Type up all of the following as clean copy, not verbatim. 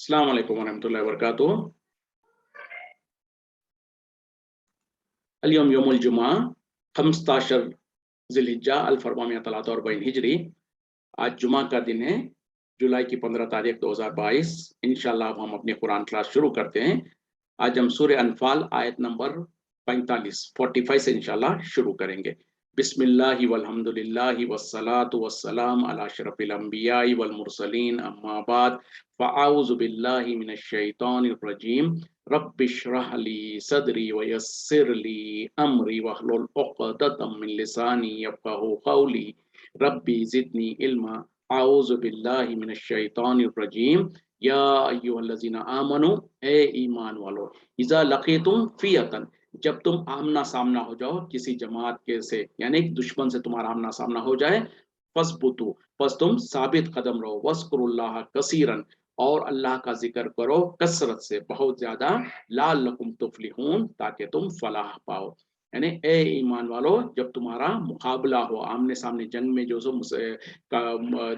अस्सलाम वालेकुम वरहमतुल्लाहि वबरकातुहू। अल-यौम यौमुल जुमा 15 ज़िलहिज्जा अल-1443 हिजरी। आज जुमा का दिन है, जुलाई की 15 तारीख 2022। इंशाअल्लाह हम अपनी कुरान क्लास शुरू करते हैं। आज हम सूरह अनफाल आयत नंबर 45 से इंशाअल्लाह शुरू करेंगे। बिस्मिल्लाहि वल्हम्दुलिल्लाहि वस्सलातु वस्सलाम अला अशरफिल अंबियाई वल मुरसलीन अम्मा बाद फ़अऊज़ु बिल्लाहि मिनश शैतानिर रजीम। रब्बिश्रह ली सदरी वयस्सिर ली अमरी वहलुल उक़दतम मिन लिसानी यफ़क़हू क़ौली रब्बी ज़िदनी इल्मा। अऊज़ु बिल्लाहि मिनश शैतानिर रजीम। या अय्युहल्लज़ीना आमनू, ए ईमान वालो, इज़ा लक़ीतुम फ़ियतन, जब तुम आमना सामना हो जाओ किसी जमात के से, यानी दुश्मन से तुम्हारा आमना सामना हो जाए, फसबुतु, बस तुम साबित कदम रहो, वस्कुरुल्लाह कसीरन, और अल्लाह का जिक्र करो कसरत से, बहुत ज्यादा, लअल्लकुम तुफ्लिहून, ताकि तुम फलाह पाओ। यानी ए ईमान वालो, जब तुम्हारा मुकाबला हो, आमने सामने जंग में जो सो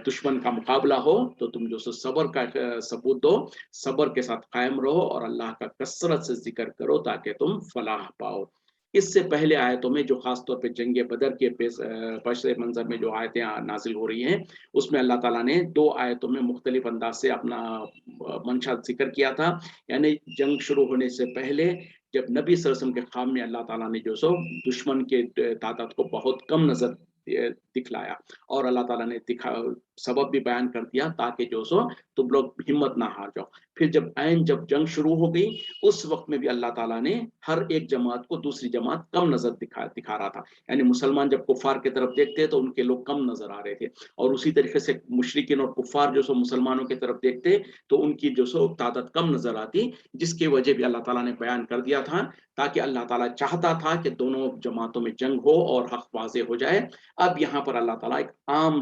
दुश्मन का मुकाबला हो, तो तुम जो सो सब्र का सबूत दो, सब्र के साथ कायम रहो और अल्लाह का कसरत से जिक्र करो ताकि तुम फलाह पाओ। इससे पहले आयतों में जो खास तौर पे जंग बदर के पश मंजर में जो आयतें नाजिल हो रही हैं, उसमें अल्लाह ताला ने दो आयतों में मुख्तलिफ अंदाज से अपना मंशा जिक्र किया था। यानी जंग शुरू होने से पहले जब नबी सल्लल्लाहु अलैहि वसल्लम के ख़ाम में अल्लाह ताला ने जो सो दुश्मन के तादाद को बहुत कम नजर दिखलाया, और अल्लाह ताला ने सबब भी बयान कर दिया ताकि जो सो तुम लोग हिम्मत ना हार जाओ। फिर जब जंग शुरू हो गई, उस वक्त में भी अल्लाह ताला ने हर एक जमात को दूसरी जमात कम नजर दिखा रहा था। यानी मुसलमान जब कुफार की तरफ देखते तो उनके लोग कम नजर आ रहे थे, और उसी तरीके से मुशरिकीन और कुफार जो सो मुसलमानों की तरफ देखते तो उनकी जो सो तादाद कम नजर आती, जिसकी वजह भी अल्लाह ताला ने बयान कर दिया था, ताकि अल्लाह ताला चाहता था कि दोनों जमातों में जंग हो और हक वाज़ेह हो जाए। अब यहाँ पर अल्लाह ताला एक आम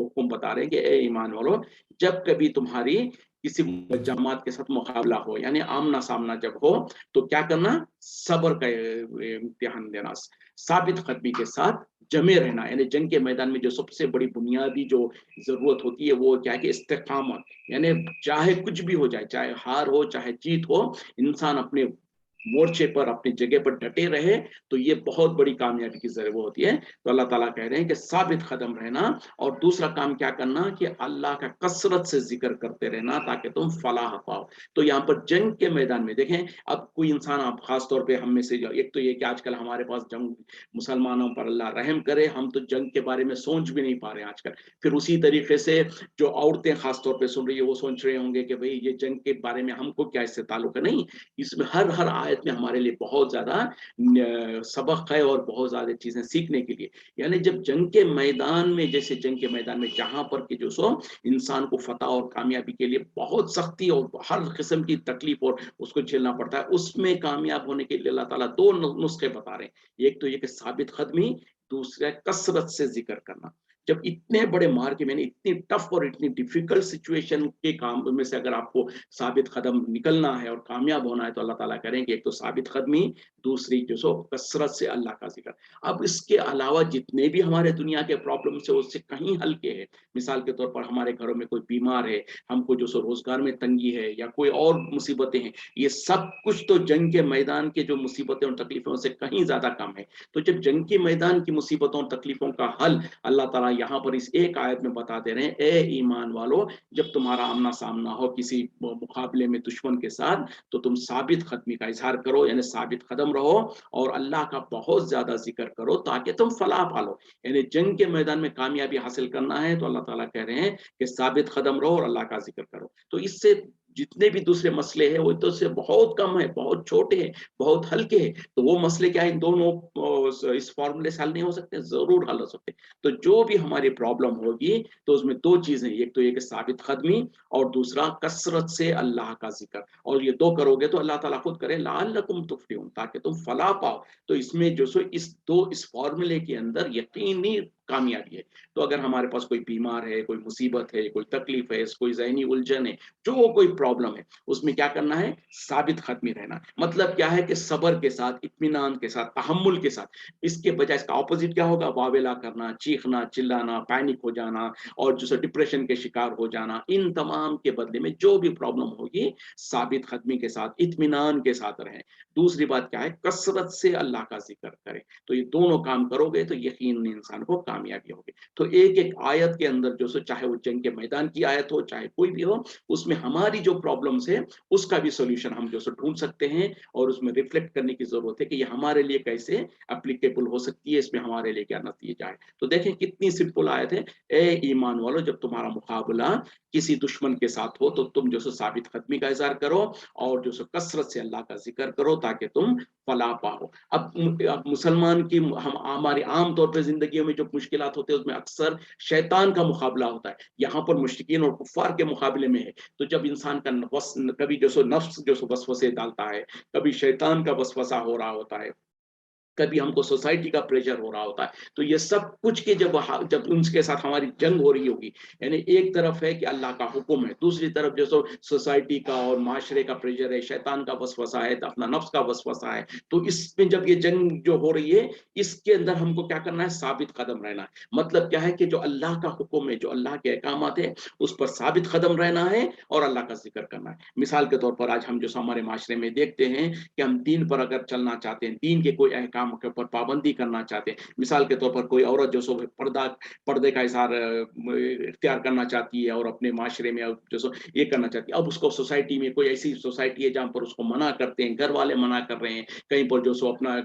हुक्म बता रहे हैं कि ए ईमान वालों, जब कभी तुम्हारी किसी जमात के साथ मुकाबला हो, यानी आमना सामना जब हो, तो क्या करना, सब्र का इम्तिहान देना, साबित कदमी के साथ जमे रहना। यानी जंग के मैदान में जो सबसे बड़ी बुनियादी जो जरूरत होती है वो क्या है कि इस्तिकामत, यानी चाहे कुछ भी हो जाए, चाहे हार हो चाहे जीत हो, इंसान अपने मोर्चे पर अपनी जगह पर डटे रहे, तो ये बहुत बड़ी कामयाबी की जरूरत होती है। तो अल्लाह ताला कह रहे हैं कि साबित कदम रहना, और दूसरा काम क्या करना कि अल्लाह का कसरत से जिक्र करते रहना ताकि तुम फलाह पाओ। तो यहाँ पर जंग के मैदान में देखें, अब कोई इंसान, आप खास तौर पे हम में से, एक तो ये कि आजकल हमारे पास जंग, मुसलमानों पर अल्लाह रहम करे, हम तो जंग के बारे में सोच भी नहीं पा रहे आजकल। फिर उसी तरीके से जो औरतें खास तौर पे सुन रही है वो सोच रहे होंगे कि भाई ये जंग के बारे में हमको क्या इससे ताल्लुक है। नहीं, इसमें हर हर आयत में हमारे लिए बहुत ज्यादा सबक है और बहुत ज्यादा चीजें सीखने के लिए। यानी जब जंग के मैदान में, जैसे जंग के मैदान में जहां पर कि जो सो इंसान को फतह और कामयाबी के लिए बहुत सख्ती और हर किस्म की तकलीफ और उसको झेलना पड़ता है, उसमें कामयाब होने के लिए अल्लाह ताला दो नुस्खे बता रहे हैं। एक तो ये कि साबित कदमी, दूसरा कसरत से जिक्र करना। जब इतने बड़े मार के, मैंने इतनी टफ और इतनी डिफिकल्ट सिचुएशन के काम में से अगर आपको साबित कदम निकलना है और कामयाब होना है, तो अल्लाह ताला करेंगे एक तो साबित कदमी, दूसरी जो सो कसरत से अल्लाह का जिक्र। अब इसके अलावा जितने भी हमारे दुनिया के प्रॉब्लम्स है उससे कहीं हल्के हैं। मिसाल के तौर पर हमारे घरों में कोई बीमार है, हमको जो सो रोजगार में तंगी है, या कोई और मुसीबतें हैं, ये सब कुछ तो जंग के मैदान के जो मुसीबतें और तकलीफों से कहीं ज्यादा कम है। तो जब जंग के मैदान की मुसीबतों और तकलीफों का हल अल्लाह ताला यहाँ पर इस एक आयत में बता दे रहे हैं, ए ईमान वालों, जब तुम्हारा आमना सामना हो किसी मुकाबले में दुश्मन के साथ, तो तुम साबित कदमी का इजहार करो, यानी साबित कदम रहो, और अल्लाह का बहुत ज्यादा जिक्र करो ताकि तुम फलाह पालो। यानी जंग के मैदान में कामयाबी हासिल करना है तो अल्लाह ताला कह रहे हैं कि साबित कदम रहो और अल्लाह का जिक्र करो। तो इससे जितने भी दूसरे मसले हैं वो तो से बहुत कम है, बहुत छोटे हैं, बहुत हल्के हैं। तो वो मसले क्या है, इन दोनों इस फॉर्मूले से हल नहीं हो सकते, जरूर हल हो सकते। तो जो भी हमारी प्रॉब्लम होगी तो उसमें दो चीजें, एक तो ये कि साबित कदमी, और दूसरा कसरत से अल्लाह का जिक्र। और ये दो करोगे तो अल्लाह ताला खुद करे लअल्लकुम तुफ्लिहून, ताकि तुम फलाह पाओ। तो इसमें जो सो इस फॉर्मूले के अंदर यकीनी कामयाबी है। तो अगर हमारे पास कोई बीमार है, कोई मुसीबत है, कोई तकलीफ है, कोई ज़हनी उलझन है, जो कोई प्रॉब्लम है, उसमें क्या करना है? साबित ख़त्मी रहना। मतलब क्या है कि सब्र के साथ, इत्मीनान के साथ, तहम्मुल के साथ। इसके बजाय इसका ऑपोज़िट क्या होगा? वावेला करना, चीखना, चिल्लाना, पैनिक हो जाना और जो है डिप्रेशन के शिकार हो जाना। इन तमाम के बदले में जो भी प्रॉब्लम होगी, साबित ख़त्मी के साथ, इत्मीनान के साथ रहें। दूसरी बात क्या है? कसरत से अल्लाह का ज़िक्र करें। तो ये दोनों काम करोगे तो यकीनन इंसान को कामयाबी होगी। तो एक-एक आयत के अंदर जो सो चाहे वो जंग के मैदान की आयत हो, चाहे कोई भी हो, उसमें हमारी जो प्रॉब्लम्स है, उसका भी सॉल्यूशन हम जो सो ढूँढ सकते हैं और उसमें रिफ्लेक्ट करने की ज़रूरत है कि ये हमारे लिए कैसे एप्लीकेबल हो सकती है, इसमें हमारे लिए क्या नतीजा है। तो देखें कितनी सिंपल आयत है, ए ईमान वालों जब तुम्हारा मुकाबला किसी दुश्मन के साथ हो तो तुम जो सो साबित ख़त्मी का इज़हार करो और जो सो कसरत से अल्लाह का ज़िक्र करो ताकि तुम फलाह पाओ। अब मुसलमान की हम हमारी आम तौर पे ज़िंदगियों में जो मुश्किलात होते हैं उसमें अक्सर शैतान का मुकाबला होता है। यहाँ पर मुश्रिकीन और कुफ़ार के मुकाबले में है। तो जब इंसान का कभी जो सो नफ्स जो सो वसवसे डालता है, कभी शैतान का वसवसा हो रहा होता है, कभी हमको सोसाइटी का प्रेशर हो रहा होता है। तो ये सब कुछ के जब उनके साथ हमारी जंग हो रही होगी, यानी एक तरफ है कि अल्लाह का हुक्म है, दूसरी तरफ जो सोसाइटी का और माशरे का प्रेशर है, शैतान का वसवसा है, अपना नफ्स का वसवसा है। तो इसमें जब ये जंग जो हो रही है, इसके अंदर हमको क्या करना है? साबित कदम रहना है। मतलब क्या है कि जो अल्लाह का हुक्म है, जो अल्लाह के अहकामात है, उस पर साबित कदम रहना है और अल्लाह का जिक्र करना है। मिसाल के तौर पर आज हम जो हमारे माशरे में देखते हैं कि हम दीन पर अगर चलना चाहते हैं, दीन के कोई अहकाम के ऊपर पाबंदी करना चाहते हैं। मिसाल के तौर पर कोई औरत जो सो पर्दे का इज़हार इख्तियार करना चाहती है और अपने माशरे में जो सो ये करना चाहती है। अब उसको सोसाइटी में कोई ऐसी सोसाइटी है जहाँ पर उसको मना करते हैं, घर वाले मना कर रहे हैं, कहीं पर जो सो अपना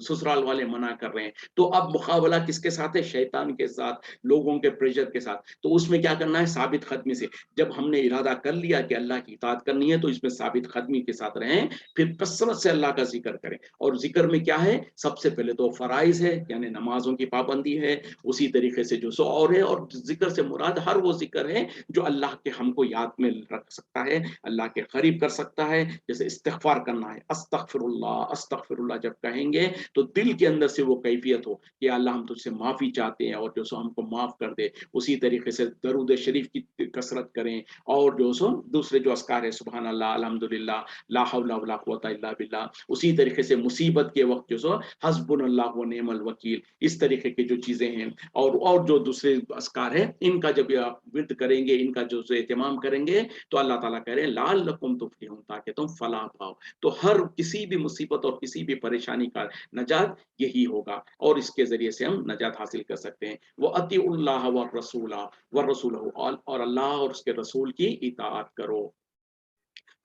ससुराल वाले मना कर रहे हैं। तो अब मुकाबला किसके साथ है? शैतान के साथ, लोगों के प्रेशर के साथ। तो उसमें क्या करना है? साबित ख़त्मी से। जब हमने इरादा कर लिया कि अल्लाह की इताअत करनी है तो इसमें साबित ख़त्मी के साथ रहें, फिर कसरत से अल्लाह का ज़िक्र करें। और ज़िक्र में क्या है? सबसे पहले तो फ़राइज़ है, यानी नमाज़ों की पाबंदी है, उसी तरीके से जो सो और है और ज़िक्र से मुराद हर वो ज़िक्र है जो अल्लाह के हमको याद में रख सकता है, अल्लाह के करीब कर सकता है। जैसे इस्तिग़फ़ार करना है, अस्तग़फ़िरुल्लाह जब कहेंगे तो दिल के अंदर से वो कैफ़ियत हो कि अल्लाह हम तुझसे माफ़ी चाहते हैं और जो सो हमको माफ़ कर दे। उसी तरीके से दरूद शरीफ की कसरत करें और जो सो दूसरे जो अज़कार है सुबहान अल्लाह, अल्हम्दुलिल्लाह, ला हौला वला कुव्वता इल्ला बिल्लाह। उसी तरीके से मुसीबत के वक़्त जो सो हस्बुनल्लाहु व निअमल वकील, इस तरीके की जो चीज़ें हैं और जो दूसरे अज़कार हैं, इनका जब आप विर्द करेंगे, इनका जो सो एहतिमाम करेंगे, तो अल्लाह ताला कह रहे हैं लअल्लकुम तुफ़्लिहून, ताकि तुम फलाह पाओ। तो हर किसी भी मुसीबत और किसी भी परेशानी का नजात यही होगा और इसके ज़रिए से हम नजात हासिल कर सकते हैं। वो अतिउल्लाह व रसूला व रसूलहू, और अल्लाह और उसके रसूल की इताअत करो।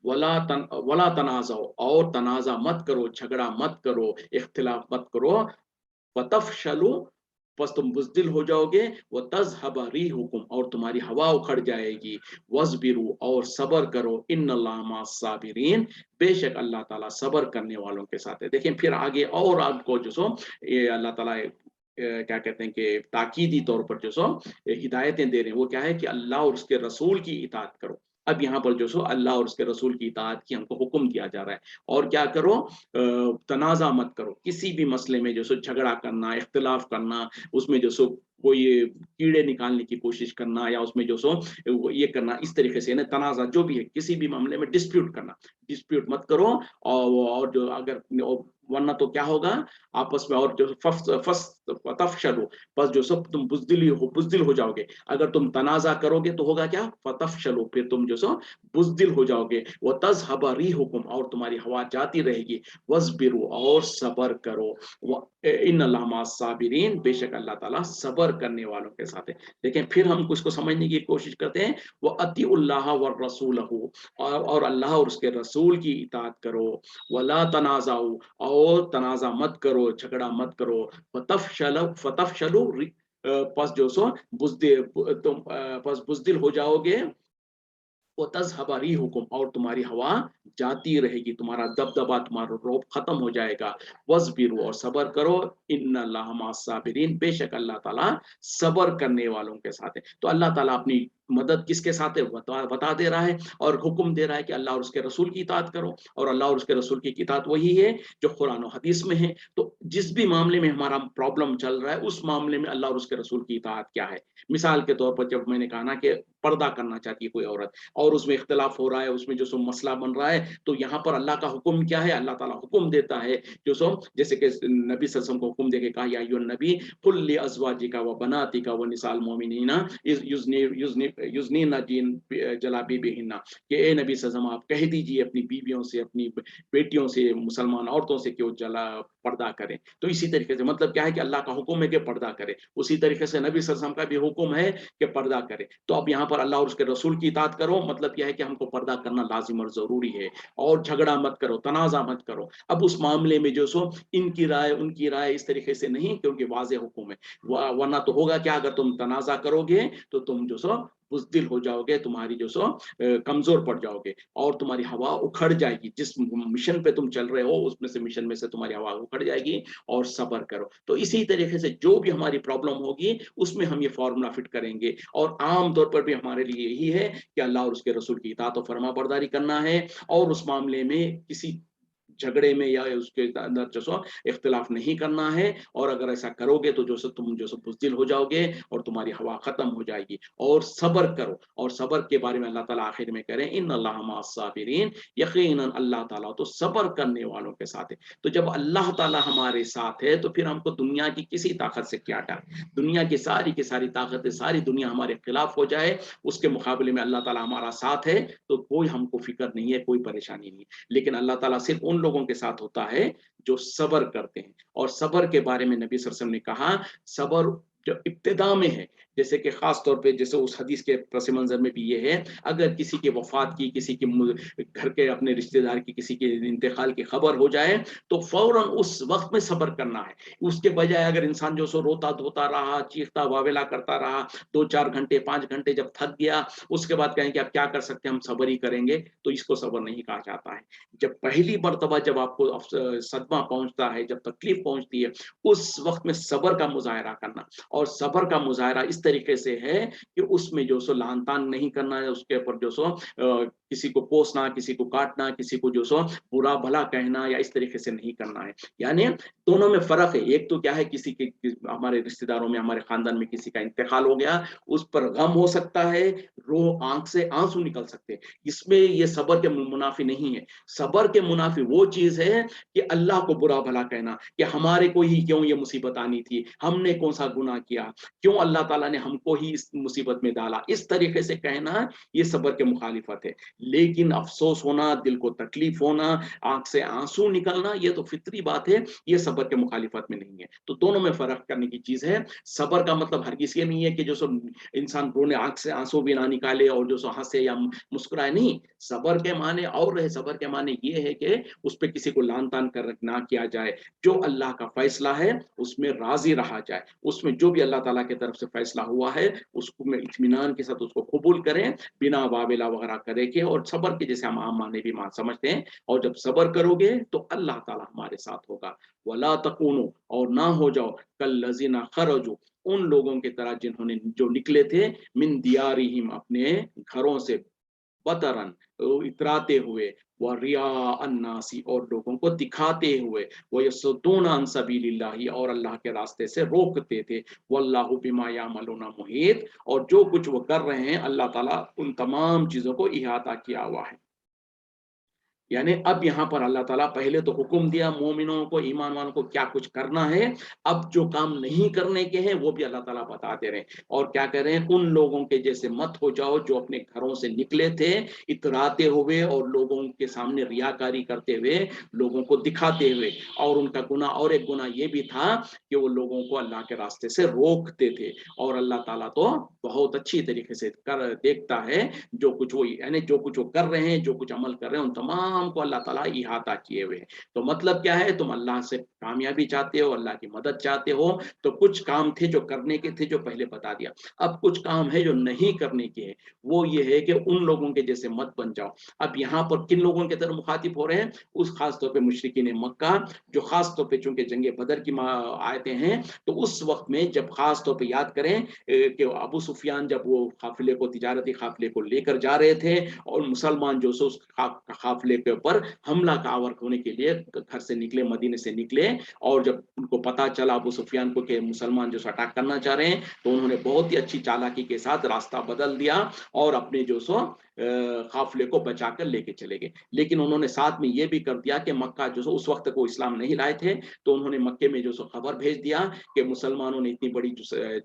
वला तनाज़अ, और तनाज़ा मत करो, झगड़ा मत करो, इख्तिलाफ मत करो। फतफ़शलू, बस तुम बुज़दिल हो जाओगे। व तज़हब रिहुकुम, और तुम्हारी हवा उखड़ जाएगी। वज़बिरू, और सब्र करो। इन्नल्लाह मअस साबिरीन, बेशक अल्लाह ताला सब्र करने वालों के साथ है। देखिए फिर आगे और आपको जो सो ये अल्लाह ताला क्या कहते हैं कि ताकीदी तौर पर जो सो हिदायतें दे रहे हैं। वो क्या है कि अल्लाह और उसके रसूल की इताअत करो। अब यहाँ पर जो सो अल्लाह और उसके रसूल की इताअत की हमको हुक्म दिया जा रहा है। और क्या करो? तनाज़ा मत करो। किसी भी मसले में जो सो झगड़ा करना, इख्तिलाफ करना, उसमें जो सो कोई कीड़े निकालने की कोशिश करना या उसमें जो सो वो ये करना, इस तरीके से ना तनाज़ा जो भी है, किसी भी मामले में डिस्प्यूट करना, डिस्प्यूट मत करो। और जो अगर वरना तो क्या होगा आपस में, और जो फतफ़शलू, बस जो सब तुम बुज़दिल हो जाओगे। अगर तुम तनाज़ा करोगे तो होगा क्या? फतफ़शलू, फिर तुम जो सो बुज़दिल हो जाओगे। व तज़हब रिहुकुम, और तुम्हारी हवा जाती रहेगी। वज़बिरू, और सब्र करो। व इन्नल्लाह मअस साबिरीन, बेशक अल्लाह ताला सब्र करने वालों के साथ है। देखें फिर हम इसको समझने की कोशिश करते हैं। व अतिउल्लाह व रसूलहू, और अल्लाह और उसके रसूल की इताअत करो। वला तनाज़ाऊ, और तनाज़ा मत करो, झगड़ा मत करो। फतफ़शलू, बस जो सो बस बुज़दिल हो जाओगे। वो तज़हब रिहुकुम, और तुम्हारी हवा जाती रहेगी, तुम्हारा दबदबा, तुम्हारा रौब खत्म हो जाएगा। वज़बिरू, और सब्र करो। इन्नल्लाह मअस साबिरीन, बेशक अल्लाह ताला सब्र करने वालों के साथ है। तो अल्लाह ताला अपनी मदद किसके साथ है बता दे रहा है, और हुक्म दे रहा है कि अल्लाह और उसके रसूल की इताअत करो, और अल्लाह और उसके रसूल की इताअत वही है जो कुरान और हदीस में है। तो जिस भी मामले में हमारा प्रॉब्लम चल रहा है, उस मामले में अल्लाह और उसके रसूल की इताअत क्या है। मिसाल के तौर पर जब मैंने कहा ना कि पर्दा करना चाहती है कोई औरत, और उसमें इख्तिलाफ हो रहा है, उसमें जो सो मसला बन रहा है, तो यहाँ पर अल्लाह का हुक्म क्या है। अल्लाह ताला हुक्म देता है जो सो, जैसे कि नबी सल्लल्लाहु अलैहि वसल्लम को हुक्म देके कहा, या अय्युहन नबी कुल लि अज़वाजिका व बनातिका व निसाल मोमिनीना युज़नीना जलाबिबिहिन्ना, कि ए नबी सल्लल्लाहु अलैहि वसल्लम आप कह दीजिए अपनी बीवियों से, अपनी बेटियों से, मुसलमान औरतों से कि वो जला पर्दा करें। तो इसी तरीके से मतलब क्या है कि अल्लाह का हुक्म है कि पर्दा करें, उसी तरीके से नबी सल्लल्लाहु अलैहि वसल्लम का भी हुक्म है कि पर्दा करें। तो अब यहाँ पर अल्लाह और उसके रसूल की इताअत करो, मतलब यह है कि हमको पर्दा करना लाजिम और जरूरी है, और झगड़ा मत करो, तनाज़ा मत करो। अब उस मामले में जो सो इनकी राय उनकी राय इस तरीके से नहीं, क्योंकि वाज़ेह हुक्म है। वरना तो होगा क्या, अगर तुम तनाज़ा करोगे तो तुम जो सो बुज़दिल हो जाओगे, तुम्हारी जो सो कमजोर पड़ जाओगे, और तुम्हारी हवा उखड़ जाएगी। जिस मिशन पे तुम चल रहे हो उसमें से, मिशन में से तुम्हारी हवा उखड़ जाएगी, और सब्र करो। तो इसी तरीके से जो भी हमारी प्रॉब्लम होगी उसमें हम ये फॉर्मूला फिट करेंगे, और आम तौर पर भी हमारे लिए यही है कि अल्लाह और उसके रसूल की इताअत और फरमाबरदारी करना है, और उस मामले में किसी झगड़े में या उसके अंदर जो सो इख्तिलाफ नहीं करना है। और अगर ऐसा करोगे तो जो सो तुम जो सो बुज़दिल हो जाओगे, और तुम्हारी हवा खत्म हो जाएगी। और सब्र करो, और सब्र के बारे में अल्लाह ताला आखिर में कह रहे हैं, इन्नल्लाह मअस-साबिरीन, यकीनन अल्लाह ताला तो सब्र करने वालों के साथ है। तो जब अल्लाह ताला हमारे साथ है, तो फिर हमको दुनिया की किसी ताकत से क्या डर। दुनिया की सारी ताकतें, सारी दुनिया हमारे खिलाफ हो जाए, उसके मुकाबले में अल्लाह ताला हमारा साथ है, तो कोई हमको फिक्र नहीं है, कोई परेशानी नहीं है। लेकिन अल्लाह ताला सिर्फ उन लोगों के साथ होता है जो सब्र करते हैं। और सब्र के बारे में नबी सल्लल्लाहु अलैहि वसल्लम ने कहा, सब्र जो इब्तिदा में है, जैसे कि खास तौर पे जैसे उस हदीस के पस मंजर में भी ये है, अगर किसी की वफात की, किसी के घर के अपने रिश्तेदार की किसी के इंतकाल की खबर हो जाए, तो फौरन उस वक्त में सब्र करना है। उसके बजाय अगर इंसान जो सो रोता धोता रहा, चीखता वावेला करता रहा 2-4 घंटे 5 घंटे, जब थक गया, उसके बाद कहें कि अब क्या कर सकते हैं, हम सब्र ही करेंगे, तो इसको सब्र नहीं कहा जाता है। जब पहली मर्तबा जब आपको सदमा पहुंचता है, जब तकलीफ पहुंचती है, उस वक्त में सब्र का मुजाहरा करना। और सब्र का मुजाहरा इस तरीके से है कि उसमें जो सो लान तान नहीं करना है, उसके ऊपर जो सो किसी को कोसना, किसी को काटना, किसी को जो सो बुरा भला कहना, या इस तरीके से नहीं करना है। यानी दोनों में फर्क है। एक तो क्या है, हमारे रिश्तेदारों में, हमारे खानदान में किसी का इंतकाल हो गया, उस पर गम हो सकता है, आंख से आंसू निकल सकते हैं, इसमें ये सब्र के मुनाफी नहीं है। सब्र के मुनाफी वो चीज है कि अल्लाह को बुरा भला कहना, कि हमारे को ही क्यों ये मुसीबत आनी थी, हमने कौन सा गुनाह किया, क्यों अल्लाह ताला ने हमको ही इस मुसीबत में डाला, इस तरीके से कहना, ये सब्र के मुखालिफत है। लेकिन अफसोस होना, दिल को तकलीफ होना, आंख से आंसू निकलना, ये तो फितरी बात है, ये सब्र के मुखालिफत में नहीं है। तो दोनों में फर्क करने की चीज है। सब्र का मतलब हरगिज़ ये नहीं है कि जो सो इंसान रोने आंख से आंसू भी ना निकाले, और जो सो हंसे या मुस्कुराए, नहीं। सब्र के माने और है। सब्र के माने ये है कि उस पे किसी को लान तान कर ना किया जाए, जो अल्लाह का फैसला है उसमें राजी रहा जाए, उसमें जो भी अल्लाह ताला की तरफ से फैसला हुआ है उसको में इत्मीनान के साथ उसको कबूल करें, बिना वावेला वगैरह करे के। और सब्र के जैसे हम आम माने भी मान समझते हैं, और जब सब्र करोगे तो अल्लाह ताला हमारे साथ होगा। वला तकूनु, और ना हो जाओ कल्लज़ीना खरजू, उन लोगों की तरह जिन्होंने जो निकले थे, मिन दियारिहिम, अपने घरों से, बतरन, इतराते हुए, व रिया अन्नासी, और लोगों को दिखाते हुए, व यसुद्दून अन सबीलिल्लाहि, और अल्लाह के रास्ते से रोकते थे। वल्लाहु बिमा यामलूना मुहीत, और जो कुछ वो कर रहे हैं अल्लाह ताला उन तमाम चीजों को इहाता किया हुआ है। यानी अब यहाँ पर अल्लाह ताला पहले तो हुक्म दिया मोमिनों को, ईमान वालों को क्या कुछ करना है। अब जो काम नहीं करने के हैं वो भी अल्लाह ताला बता दे रहे हैं। और क्या कह रहे हैं, उन लोगों के जैसे मत हो जाओ जो अपने घरों से निकले थे इतराते हुए, और लोगों के सामने रियाकारी करते हुए, लोगों को दिखाते हुए। और उनका गुनाह, और एक गुनाह ये भी था कि वो लोगों को अल्लाह के रास्ते से रोकते थे। और अल्लाह ताला तो बहुत अच्छी तरीके से कर देखता है जो कुछ वो, यानी जो कुछ वो कर रहे हैं, जो कुछ अमल कर रहे हैं, उन तमाम तमाम को अल्लाह ताला इहाता किए हुए हैं। तो मतलब क्या है, तुम अल्लाह से कामयाबी चाहते हो, अल्लाह की मदद चाहते हो, तो कुछ काम थे जो करने के थे, जो पहले बता दिया। अब कुछ काम है जो नहीं करने के हैं, वो ये है कि उन लोगों के जैसे मत बन जाओ। अब यहाँ पर किन लोगों की तरफ मुखातिब हो रहे हैं? उस खास तौर पे मुशरिकीन मक्का, जो खास तौर पे चूंकि जंगे बदर की आयतें हैं, तो उस वक्त में जब खास तौर पे याद करें कि अबू सुफियान जब वो काफिले को, तिजारती काफिले को लेकर जा रहे थे, और मुसलमान जो सो उस काफिले के ऊपर हमला का आवर होने के लिए घर से निकले, मदीने से निकले, और जब उनको पता चला अबू सुफियान को कि मुसलमान जो अटैक करना चाह रहे हैं, तो उन्होंने बहुत ही अच्छी चालाकी के साथ रास्ता बदल दिया और अपने जो सो काफिले को बचाकर लेके चले गए। लेकिन उन्होंने साथ में ये भी कर दिया कि मक्का जो सो उस वक्त को इस्लाम नहीं लाए थे, तो उन्होंने मक्के में जो सो खबर भेज दिया कि मुसलमानों ने इतनी बड़ी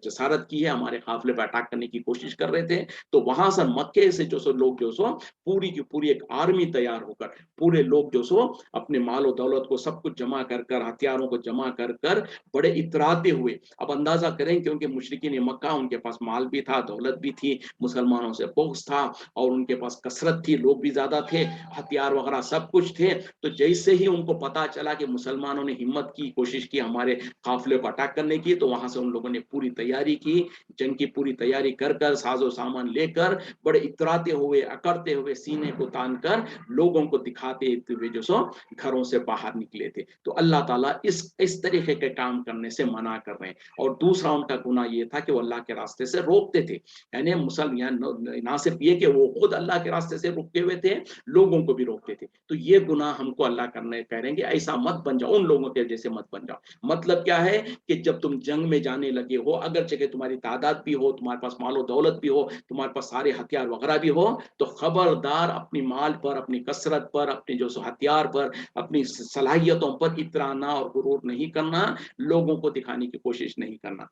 जसारत की है, हमारे काफिले पर अटैक करने की कोशिश कर रहे थे। तो वहां से मक्के से जो सो लोग जो सो पूरी की पूरी एक आर्मी तैयार होकर, पूरे लोग जो सो अपने माल और दौलत को सब कुछ जमा कर कर, हथियारों को जमा कर कर बड़े इतराते हुए, अब अंदाजा करें क्योंकि मुशरिकीन मक्का, उनके पास माल भी था, दौलत भी थी, मुसलमानों से बुग़्ज़ था, और उनके पास कसरत थी, लोग भी ज्यादा थे, हथियार वगैरह सब कुछ थे। तो जैसे ही उनको पता चला कि मुसलमानों ने हिम्मत की, कोशिश की हमारे काफिले को अटैक करने की, तो वहां से उन लोगों ने पूरी तैयारी की, जंग की पूरी तैयारी कर कर, साजो सामान लेकर, बड़े इतराते हुए, अकड़ते हुए, सीने को तान कर, लोगों को दिखाते हुए जो सो घरों से बाहर निकले थे। तो अल्लाह ताला इस तरीके के काम करने से मना कर रहे हैं। और दूसरा उनका गुनाह ये था कि वो अल्लाह के रास्ते से रोकते थे, यानी मुसलमान ना सिर्फ ये कि वो खुद अल्लाह के रास्ते से रुके हुए थे, लोगों को भी रोकते थे। तो ये गुनाह हमको अल्लाह करने कह रहे हैं कि ऐसा मत बन जाओ, उन लोगों के जैसे मत बन जाओ। मतलब क्या है कि जब तुम जंग में जाने लगे हो, अगर जगह तुम्हारी तादाद भी हो, तुम्हारे पास मालो दौलत भी हो, तुम्हारे पास सारे हथियार वगैरह भी हो, तो खबरदार अपनी माल पर, अपनी कसरत पर, अपने जो हथियार पर, अपनी सलाहियतों पर इतराना और गुरूर नहीं करना, लोगों को दिखाने की कोशिश नहीं करना।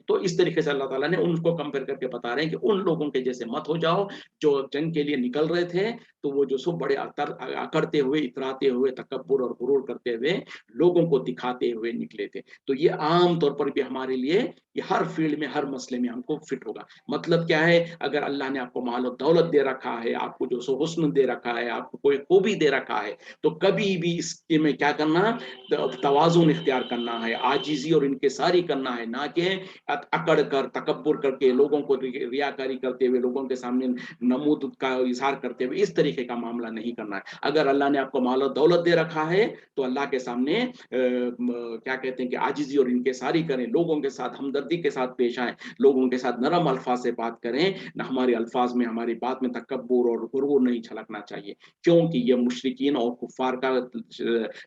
तो इस तरीके से अल्लाह ताला ने उनको कंपेयर करके बता रहे हैं कि उन लोगों के जैसे मत हो जाओ जो जंग के लिए निकल रहे थे, तो वो जो सो बड़े अकड़ते हुए, इतराते हुए, तकब्बुर और गुरूर करते हुए, लोगों को दिखाते हुए निकले थे। तो ये आम तौर पर भी हमारे लिए, ये हर फील्ड में, हर मसले में हमको फिट होगा। मतलब क्या है, अगर अल्लाह ने आपको माल और दौलत दे रखा है, आपको जो सो हुस्न दे रखा है, आपको कोई खूबी दे रखा है, तो कभी भी इसके में क्या करना, तवाज़ुन इख्तियार करना है, आजिज़ी और इनकिसारी करना है, ना कि अकड़ कर, तकब्बुर करके, लोगों को रियाकारी करते हुए, लोगों के सामने नमूद का इजहार करते हुए, इस तरीके का मामला नहीं करना है। अगर अल्लाह ने आपको माल और दौलत दे रखा है, तो अल्लाह के सामने क्या कहते हैं कि आजिज़ी और इनकिसारी करें, लोगों के साथ हमदर्दी के साथ पेश आए, लोगों के साथ नरम अल्फाज से बात करें, न हमारे अल्फाज में, हमारी बात में तकब्बुर और गुरूर नहीं झलकना चाहिए, क्योंकि ये मुशरिकीन और कुफ्फार का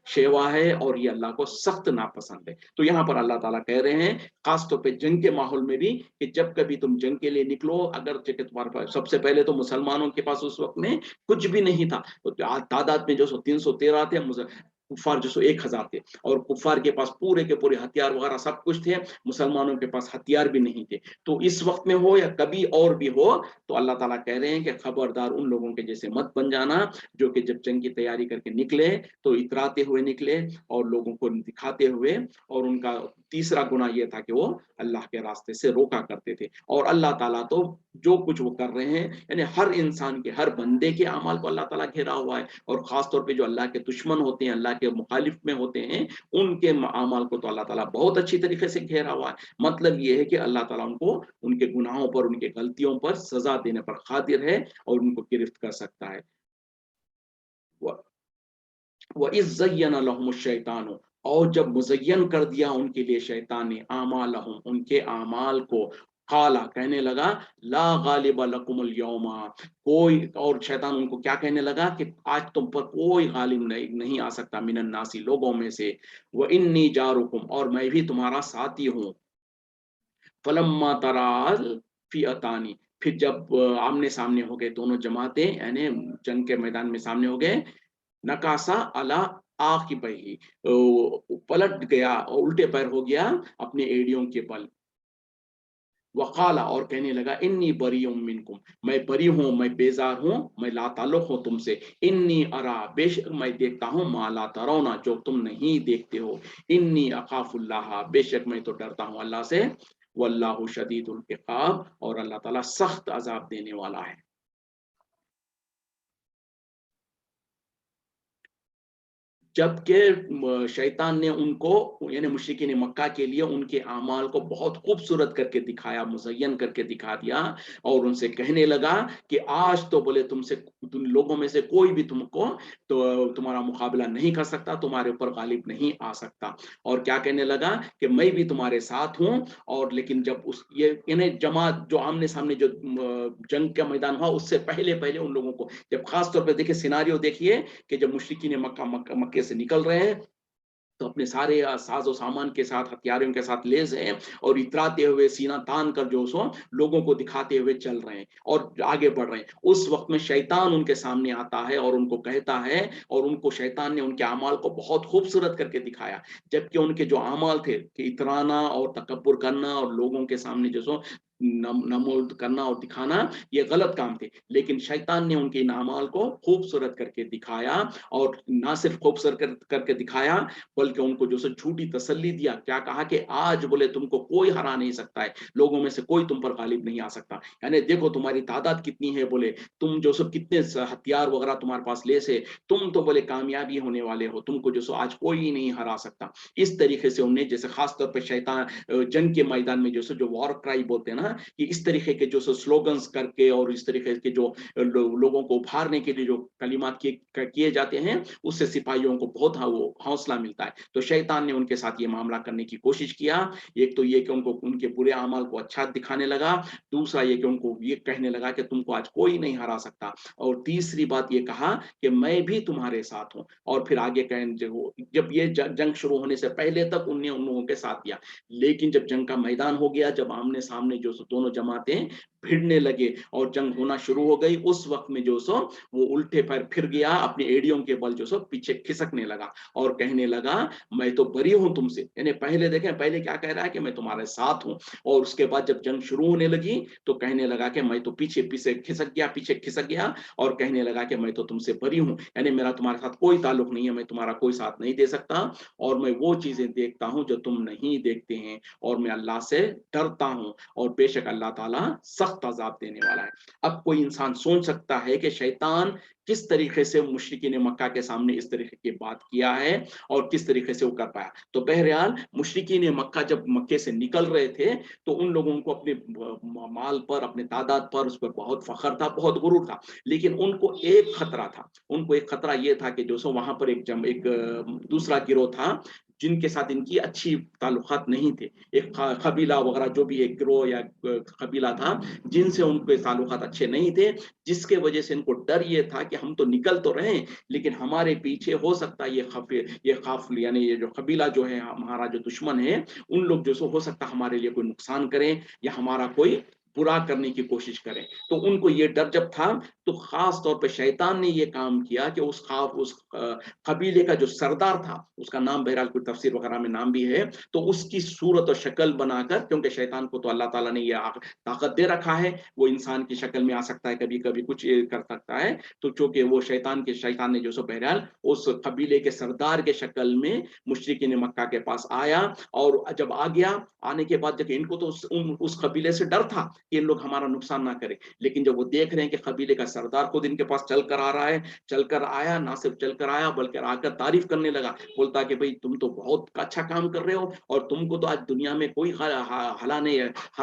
शेवा है, और ये अल्लाह को सख्त नापसंद है। तो यहाँ पर अल्लाह ताला कह रहे हैं, खास तौर पे जंग के माहौल में भी, कि जब कभी तुम जंग के लिए निकलो, अगर तुम्हारे पास, सबसे पहले तो मुसलमानों के पास उस वक्त में कुछ भी नहीं था, तादाद में जो 313 थे, कुफार जो 1000 थे, और कुफार के पास पूरे के पूरे हथियार वगैरह सब कुछ थे, मुसलमानों के पास हथियार भी नहीं थे। तो इस वक्त में हो या कभी और भी हो, तो अल्लाह ताला कह रहे हैं कि खबरदार उन लोगों के जैसे मत बन जाना, जो कि जब जंग की तैयारी करके निकले, तो इतराते हुए निकले, और लोगों को दिखाते हुए, और उनका तीसरा गुनाह यह था कि वो अल्लाह के रास्ते से रोका करते थे। और अल्लाह ताला तो जो कुछ वो कर रहे हैं, यानी हर इंसान के, हर बंदे के अमाल को अल्लाह ताला घेरा हुआ है, और खास तौर पे जो अल्लाह के दुश्मन होते हैं, अल्लाह के मुखालिफ में होते हैं, उनके अमाल को तो अल्लाह ताला बहुत अच्छी तरीके से घेरा हुआ है। मतलब ये है कि अल्लाह ताला उनको, उनके गुनाहों पर, उनके गलतियों पर सजा देने पर कादिर है, और उनको गिरफ्त कर सकता है। वइज़ ज़य्यन लहुमुश शैतानु, और जब मुज़य्यन कर दिया उनके लिए शैतान ने, आमालहुम, उनके आमाल को, काला, कहने लगा, ला गालिब लकुमुल यौमा, कोई, और शैतान उनको क्या कहने लगा कि आज तुम पर कोई गालिब नहीं आ सकता, मिनन नासी, लोगों में से, व इन्नी जारुकुम, और मैं भी तुम्हारा साथी हूँ। फलम्मा तराल फिअतानी, फिर जब आमने सामने हो गए दोनों जमातें, यानी जंग के मैदान में सामने हो गए, नकासा अला आकिबैही, पलट गया और उल्टे पैर हो गया अपने एड़ियों के बल। वकाला, और कहने लगा, इन्नी बरीउम मिनकुम, मैं बरी हूँ, मैं बेजार हूँ, मैं ला ताल्लुक हूँ तुमसे। इन्नी अरा, बेशक मैं देखता हूँ, मा ला तरौना, जो तुम नहीं देखते हो। इन्नी अखाफुल्लाह, बेशक मैं तो डरता हूँ अल्लाह से। वल्लाहु शदीदुल इक़ाब, और अल्लाह ताला सख्त अजाब देने वाला है। जबकि शैतान ने उनको यानी मुशरिकीन मक्का के लिए उनके आमाल को बहुत खूबसूरत करके दिखाया, मुज़य्यन करके दिखा दिया और उनसे कहने लगा कि आज तो बोले तुम लोगों में से कोई भी तुमको तो तुम्हारा मुकाबला नहीं कर सकता, तुम्हारे ऊपर गालिब नहीं आ सकता। और क्या कहने लगा कि मैं भी तुम्हारे साथ हूँ। और लेकिन जब उस ये यानी जमात जो आमने सामने जो जंग का मैदान हुआ उससे पहले पहले उन लोगों को जब खास तौर पे देखिए सिनारियो देखिए कि जब मुशरिकीन मक्के से निकल रहे हैं तो अपने सारे साजो सामान के साथ हथियारों के साथ लेस हैं और इतराते हुए सीना तान कर जो सो लोगों को दिखाते हुए चल रहे हैं और आगे बढ़ रहे हैं। उस वक्त में शैतान उनके सामने आता है और उनको कहता है और उनको शैतान ने उनके अमाल को बहुत खूबसूरत करके दिखाया, जबकि उनके जो अमाल थे कि इतराना और तकब्बुर करना और लोगों के सामने जो सो नमूद करना और दिखाना ये गलत काम थे। लेकिन शैतान ने उनके इन अमाल को खूबसूरत करके दिखाया और ना सिर्फ खूबसूरत करके दिखाया बल्कि उनको जो झूठी तसल्ली दिया। क्या कहा कि आज बोले तुमको कोई हरा नहीं सकता है, लोगों में से कोई तुम पर गालिब नहीं आ सकता। यानी देखो तुम्हारी तादाद कितनी है, बोले तुम जो सो कितने हथियार वगैरह तुम्हारे पास ले से, तुम तो बोले कामयाबी होने वाले हो, तुमको जो सो आज कोई नहीं हरा सकता। इस तरीके से उन्हें जैसे खास तौर पर शैतान जंग के मैदान में जो वॉर क्राई बोलते हैं ना, कि इस तरीके के जो स्लोगन्स करके और इस तरीके के जो लोगों को उभारने के लिए जो कलिमात किए जाते हैं उससे सिपाहियों को बहुत वो हौसला मिलता है। तो शैतान ने उनके साथ ये मामला करने की कोशिश किया। एक तो ये कि उनको उनके बुरे अमाल को अच्छा दिखाने लगा, दूसरा ये कि उनको ये कहने लगा कि तुमको आज कोई नहीं हरा सकता, और तीसरी बात ये कहा कि मैं भी तुम्हारे साथ हूँ। और फिर आगे कहें जब ये जंग शुरू होने से पहले तक उन्हें उन लोगों के साथ दिया, लेकिन जब जंग का मैदान हो गया, जब आमने सामने जो दोनों जमातें भिड़ने लगे और जंग होना शुरू हो गई, उस वक्त में जो सो वो उल्टे पैर फिर गया, अपनी एड़ियों के बल जो सो पीछे खिसकने लगा और कहने लगा मैं तो बरी हूं तुमसे। यानी पहले देखें, पहले क्या कह रहा है कि मैं तुम्हारे साथ हूं, और उसके बाद जब जंग शुरू होने लगी तो कहने लगा कि मैं तो पीछे पीछे खिसक गया और कहने लगा कि मैं तो तुमसे बरी हूं, यानी मेरा तुम्हारे साथ कोई ताल्लुक नहीं है, मैं तुम्हारा कोई साथ नहीं दे सकता, और मैं वो चीजें देखता हूं जो तुम नहीं देखते हैं, और मैं अल्लाह से डरता हूं, और बेशक अल्लाह ताला सख्त अजाब देने वाला है। अब कोई इंसान सोच सकता है कि शैतान किस तरीके से मुशरिकीन मक्का के सामने इस तरीके की बात किया है और किस तरीके से वो कर पाया। तो बहरहाल मुशरिकीन मक्का जब मक्के से निकल रहे थे तो उन लोगों को अपने माल पर, अपने तादाद पर, उस पर बहुत फख्र था, बहुत गुरूर था। लेकिन उनको एक खतरा था, उनको एक खतरा ये था कि जो सो वहां पर एक दूसरा गिरोह था जिनके साथ इनकी अच्छी ताल्लुकात नहीं थे, एक कबीला वगैरह जो भी एक गिरोह या कबीला था जिनसे उनके ताल्लुकात अच्छे नहीं थे, जिसके वजह से इनको डर ये था कि हम तो निकल तो रहे लेकिन हमारे पीछे हो सकता है ये काफिल यानी ये जो कबीला जो है हमारा जो दुश्मन है, उन लोग जो सो हो सकता हमारे लिए कोई नुकसान करें या हमारा कोई बुरा करने की कोशिश करें। तो उनको ये डर जब था तो खास तौर पे शैतान ने ये काम किया कि उस कबीले का जो सरदार था, उसका नाम बहरहाल कोई तफसीर वगैरह में नाम भी है, तो उसकी सूरत और शक्ल बनाकर, क्योंकि शैतान को तो अल्लाह ताला ने ये ताकत दे रखा है, वो इंसान की शक्ल में आ सकता है, कभी कभी कुछ कर सकता है, तो चूंकि वो शैतान ने जो सो बहरहाल उस कबीले के सरदार के शक्ल में मुशरिकीन मक्का के पास आया, और जब आ गया, आने के बाद जब इनको तो उस कबीले से डर था कि इन लोग हमारा नुकसान ना करें, लेकिन जब वो देख रहे हैं कि कबीले का सरदार खुद इनके पास चल कर आ रहा है, चलकर आया, ना सिर्फ चलकर आया बल्कि आकर तारीफ करने लगा, बोलता कि भाई तुम तो बहुत अच्छा काम कर रहे हो और तुमको तो आज दुनिया में कोई हरा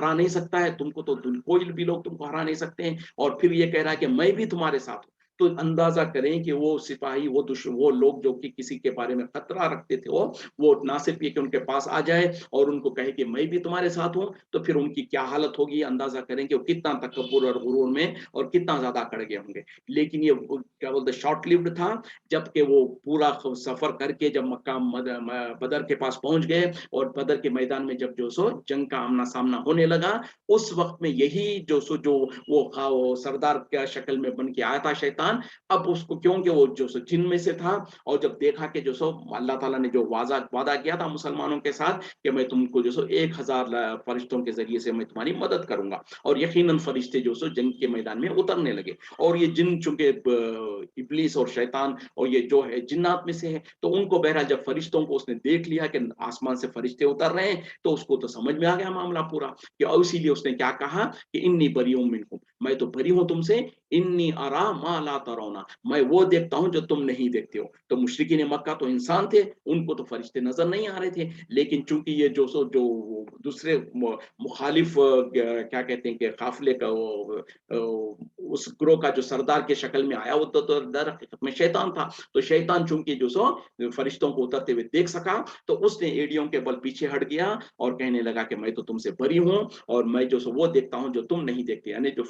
नहीं सकता है, तुमको तो कोई भी लोग तुमको हरा नहीं सकते हैं, और फिर ये कह रहा है कि मैं भी तुम्हारे साथ हूँ। तो अंदाजा करें कि वो सिपाही, वो लोग जो कि किसी के बारे में खतरा रखते थे, वो ना सिर्फ ये कि उनके पास आ जाए और उनको कहे कि मैं भी तुम्हारे साथ हूं, तो फिर उनकी क्या हालत होगी, अंदाजा करें कि वो कितना तकब्बुर और गुरूर में और कितना ज्यादा अकड़ गए होंगे। लेकिन ये क्या बोलते शॉर्ट लिव्ड था, जबकि वो पूरा सफर करके जब मक्का बदर के पास पहुंच गए और बदर के मैदान में जब जो सो जंग का आमना सामना होने लगा, उस वक्त में यही जो वो सरदार के शक्ल में बन के आया था शैतान, अब उसको क्योंकि वो जो सो जिन में से था, और जब देखा कि जो सो अल्लाह ताला ने जो वादा किया था मुसलमानों के साथ कि मैं तुमको जो सो 1000 फरिश्तों के जरिए से मैं तुम्हारी मदद करूंगा, और यकीनन फरिश्ते जो सो जंग के मैदान में उतरने लगे, और ये जिन चूंकि इब्लीस और शैतान और ये जो है जिन्नात में से है, तो उनको बहरहाल जब फरिश्तों को उसने देख लिया कि आसमान से फरिश्ते उतर रहे हैं, तो उसको तो समझ में आ गया मामला पूरा, कि इसीलिए उसने क्या कहा कि इन्नी बरीउम मिनकुम, मैं तो बरी हूं तुमसे, इन्नी अरा मा ला तरौना, मैं वो देखता हूं जो तुम नहीं देखते हो। तो मुशरिकीन मक्का तो इंसान थे, उनको तो फरिश्ते नजर नहीं आ रहे थे, लेकिन चूंकि ये जो दूसरे मुखालिफ क्या कहते हैं कि काफिले का उस ग्रोह का जो सरदार के शक्ल में आया, वो तो दर हकीकत में शैतान था। तो शैतान चूंकि जो सो फरिश्तों को उतरते हुए देख सका, तो उसने एड़ियों के बल पीछे हट गया और कहने लगा कि मैं तो तुमसे बरी हूं, और मैं जो सो वो देखता हूं जो तुम नहीं देखते, यानी जो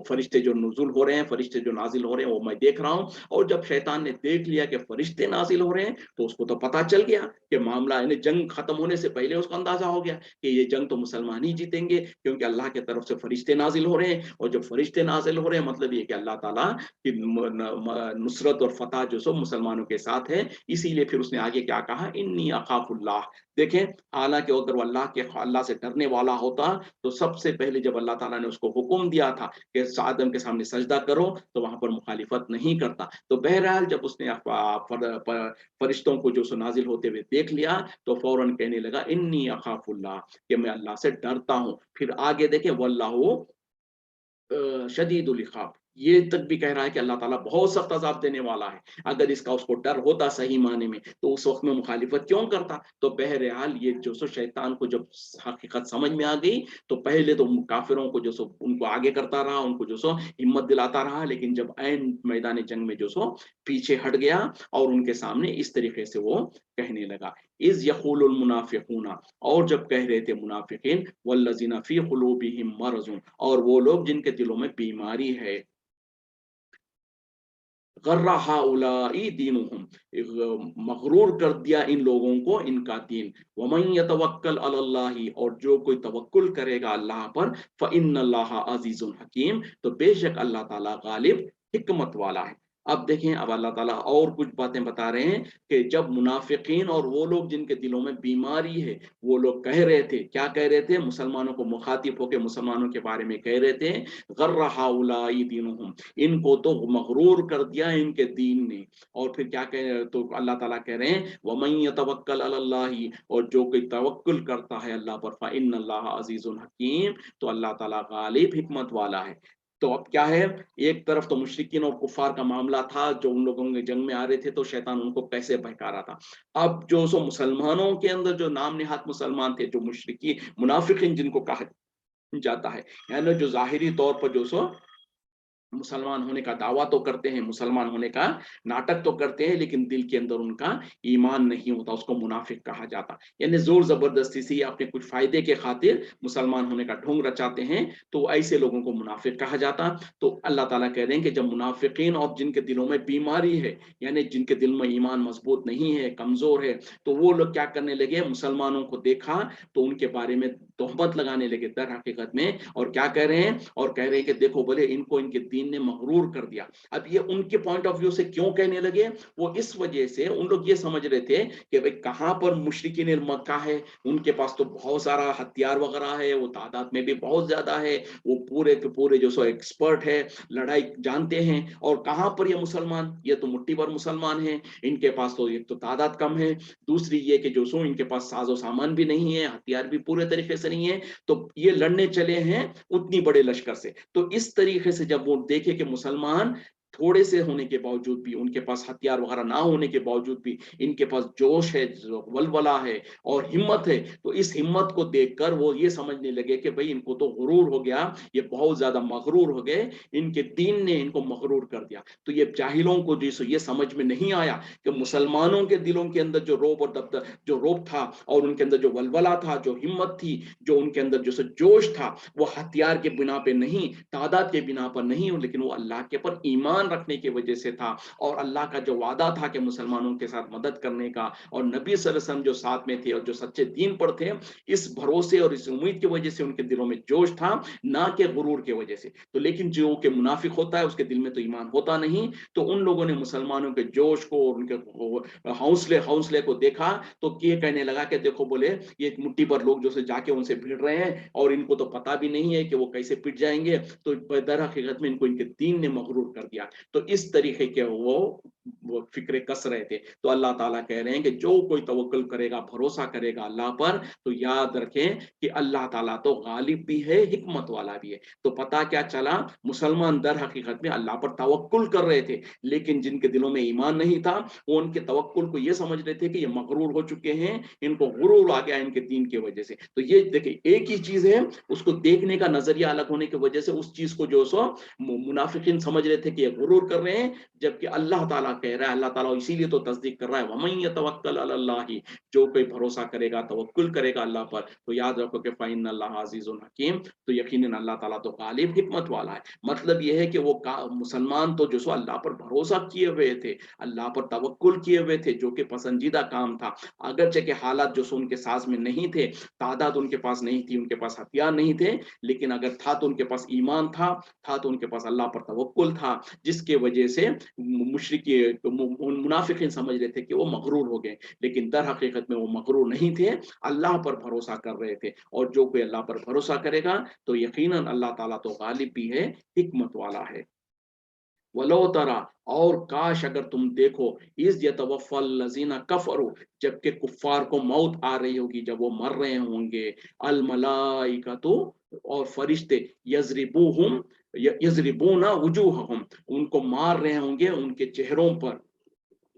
फरिश्ते जो नुजुल हो रहे हैं, फरिश्ते जो नाजिल हो रहे हैं, वो मैं देख रहा हूं। और जब शैतान ने देख लिया कि फरिश्ते नाजिल हो रहे हैं, तो उसको तो पता चल गया कि मामला, यानी जंग खत्म होने से पहले उसको अंदाजा हो गया कि ये जंग तो मुसलमान ही जीतेंगे, क्योंकि अल्लाह की तरफ से फरिश्ते नाजिल हो रहे हैं, और जब फरिश्ते नाजिल हो रहे हैं मतलब ये कि अल्लाह ताला की नुसरत और फतह जो सो मुसलमानों के साथ है। इसीलिए फिर उसने आगे क्या कहा, इन्नी अखाफुल्लाह। देखें, हालांकि अगर वो अल्लाह से डरने वाला होता, तो सबसे पहले जब अल्लाह ताला ने उसको हुक्म दिया था कि आदम के सामने सजदा करो, तो वहां पर मुखालिफत नहीं करता। तो बहरहाल जब उसने फरिश्तों को जो नाजिल होते हुए देख लिया, तो फौरन कहने लगा इन्नी अखाफुल्लाह, कि मैं अल्लाह से डरता हूं। फिर आगे देखें, वल्लाहु शदीदुल इक़ाब, ये तक भी कह रहा है कि अल्लाह ताला बहुत सख्त अजाब देने वाला है। अगर इसका उसको डर होता सही माने में, तो उस वक्त में मुखालिफत क्यों करता। तो बहरहाल ये जो सो शैतान को जब हकीकत समझ में आ गई, तो पहले तो काफिरों को जो सो उनको आगे करता रहा, उनको जो सो हिम्मत दिलाता रहा, लेकिन जब ऐन मैदान जंग में जो सो पीछे हट गया, और उनके सामने इस तरीके से वो कहने लगा, इज यक़ूलुल मुनाफिकूना, और जब कह रहे थे मुनाफिकीन, वल्लज़ीना फी क़ुलूबिहिम मरज़ुन, और वो लोग जिनके दिलों में बीमारी है, गर्रा हाउलाई दीनुहुम, मगरूर कर दिया इन लोगों को इनका दीन। वमन यतवक्कल अलल्लाहि, और जो कोई तवक्कुल करेगा अल्लाह पर, फ़इन्नल्लाह अज़ीज़ुन हकीम, तो बेशक अल्लाह ताला गालिब हिकमत वाला है। अब देखें, अब अल्लाह ताला और कुछ बातें बता रहे हैं कि जब मुनाफिकीन और वो लोग जिनके दिलों में बीमारी है, वो लोग कह रहे थे, क्या कह रहे थे, मुसलमानों को मुखातिब होकर मुसलमानों के बारे में कह रहे थे, गर्रा हाउलाई दीनुहुम, इनको तो मगरूर कर दिया इनके दीन ने। और फिर क्या कह, तो अल्लाह ताला कह रहे हैं, वमन यतवक्कल अलल्लाहि, और जो कोई तवक्कुल करता है अल्लाह पर, फ़इन्नल्लाह अज़ीज़ुन हकीम, तो अल्लाह ताला गालिब हिकमत वाला है। तो अब क्या है, एक तरफ तो मुशरिकीन और कुफार का मामला था, जो उन लोगों के जंग में आ रहे थे, तो शैतान उनको कैसे बहका रहा था। अब जो सो मुसलमानों के अंदर जो नाम निहात मुसलमान थे, जो मुशरिकी मुनाफिकीन जिनको कहा जाता है, यानी जो जाहिरी तौर पर जो सो मुसलमान होने का दावा तो करते हैं, मुसलमान होने का नाटक तो करते हैं, लेकिन दिल के अंदर उनका ईमान नहीं होता, उसको मुनाफिक कहा जाता। यानी जोर जबरदस्ती से अपने कुछ फायदे के खातिर मुसलमान होने का ढोंग रचाते हैं, तो ऐसे लोगों को मुनाफिक कहा जाता। तो अल्लाह ताला कह रहे हैं कि जब मुनाफिकीन और जिनके दिलों में बीमारी है, यानी जिनके दिल में ईमान मजबूत नहीं है, कमजोर है, तो वो लोग क्या करने लगे, मुसलमानों को देखा तो उनके बारे में तोहमत लगाने लगे दर हकीकत में। और क्या कह रहे हैं, और कह रहे हैं कि देखो बोले, इनको इनके दीन ने मगरूर कर दिया। अब ये उनके पॉइंट ऑफ व्यू से क्यों कहने लगे, वो इस वजह से, उन लोग ये समझ रहे थे कि भाई कहां पर मुशरिकीन मक्का है, उनके पास तो बहुत सारा हथियार वगैरह है, वो तादाद में भी बहुत ज्यादा है, वो पूरे के पूरे जो सो एक्सपर्ट है, लड़ाई जानते हैं। और कहां पर ये मुसलमान, ये तो मुट्ठी भर मुसलमान है, इनके पास तो एक तो तादाद कम है, दूसरी ये कि जो सो इनके पास साजो सामान भी नहीं है, हथियार भी पूरे तरीके से नहीं है, तो ये लड़ने चले हैं उतनी बड़े लश्कर से। तो इस तरीके से जब वो देखे कि मुसलमान थोड़े से होने के बावजूद भी, उनके पास हथियार वगैरह ना होने के बावजूद भी, इनके पास जोश है, वलवला है और हिम्मत है, तो इस हिम्मत को देखकर वो ये समझने लगे कि भाई इनको तो गुरूर हो गया, ये बहुत ज्यादा मगरूर हो गए, इनके दीन ने इनको मगरूर कर दिया। तो ये जाहिलों को जिस ये समझ में नहीं आया कि मुसलमानों के दिलों के अंदर जो रोब और दबदब, जो रोब था, और उनके अंदर जो वलवला था, जो हिम्मत थी, जो उनके अंदर जो जोश था, वो हथियार के बिना पे नहीं, तादाद के बिना पर नहीं, लेकिन वो अल्लाह के पर ईमान रखने की वजह से था। और अल्लाह का जो वादा था कि मुसलमानों के साथ मदद करने का, और नबी सल्लल्लाहु अलैहि वसल्लम जो साथ में थे और जो सच्चे दीन पर थे, इस भरोसे और इस उम्मीद की वजह से उनके दिलों में जोश था, ना कि गुरूर की वजह से। तो लेकिन जो के मुनाफिक होता है, उसके दिल में तो ईमान होता नहीं। तो उन लोगों ने मुसलमानों के जोश को और उनके हौसले हौसले को देखा, तो ये कहने लगा कि देखो बोले, ये मुट्ठी पर लोग जो से जाके उनसे भिड़ रहे हैं, और इनको तो पता भी नहीं है कि वो कैसे पिट जाएंगे, तो दर हकीकत में इनको इनके दीन ने मगरूर कर दिया। तो इस तरीके के वो वो फिक्रे कस रहे थे। तो अल्लाह ताला कह रहे हैं कि जो कोई तवक्कुल करेगा, भरोसा करेगा अल्लाह पर, तो याद रखें कि अल्लाह ताला तो गालिब भी है, हिकमत वाला भी है। तो पता क्या चला, मुसलमान दर हकीकत में अल्लाह पर तवक्कुल कर रहे थे, लेकिन जिनके दिलों में ईमान नहीं था, वो उनके तवक्कुल को ये समझ रहे थे कि ये मगरूर हो चुके हैं, इनको गुरूर आ गया इनके दीन की वजह से। तो ये देखिए एक ही चीज है, उसको देखने का नजरिया अलग होने की वजह से उस चीज को जो सो मुनाफिकीन समझ रहे थे कि ये गुरूर कर रहे हैं, जबकि अल्लाह ताला कह रहा है, अल्लाह ताला इसीलिए तो तस्दीक कर रहा है, वमन यतवक्कल अलल्लाह, जो कोई भरोसा करेगा, तवक्कुल करेगा अल्लाह पर, तो याद रखो कि फ़इन्न अल्लाह अज़ीज़ुन हकीम, तो यकीनन अल्लाह ताला तो गालिब, हिकमत वाला है। मतलब ये है कि वो मुसलमान तो जो सो अल्लाह पर भरोसा किए हुए थे, अल्लाह पर तवक्कुल किए हुए थे, जो कि पसंदीदा काम था। अगरचे के हालात जो सो उनके साथ में नहीं थे, तादाद उनके पास नहीं थी, उनके पास हथियार नहीं थे, लेकिन अगर था तो उनके पास ईमान था तो उनके पास अल्लाह पर तवक्कुल था, जिसके वजह से मुशरिकी मुनाफिकीन समझ रहे थे कि वो मगरूर हो गए, लेकिन दर हकीकत में वो मगरूर नहीं थे, अल्लाह पर भरोसा कर रहे थे। और जो कोई अल्लाह पर भरोसा करेगा तो यकीनन अल्लाह ताला तो गालिब भी है, हिकमत वाला है। वलो तरा, और काश अगर तुम देखो, इस यतवफ़ल लज़ीना कफ़रू, जबकि कुफ़ार को मौत आ रही होगी, जब वो मर रहे होंगे, अल मलाइकतु, और फरिश्ते, यज़रिबूहुम यज़रिबूना वुजूहहुम, उनको मार रहे होंगे उनके चेहरों पर,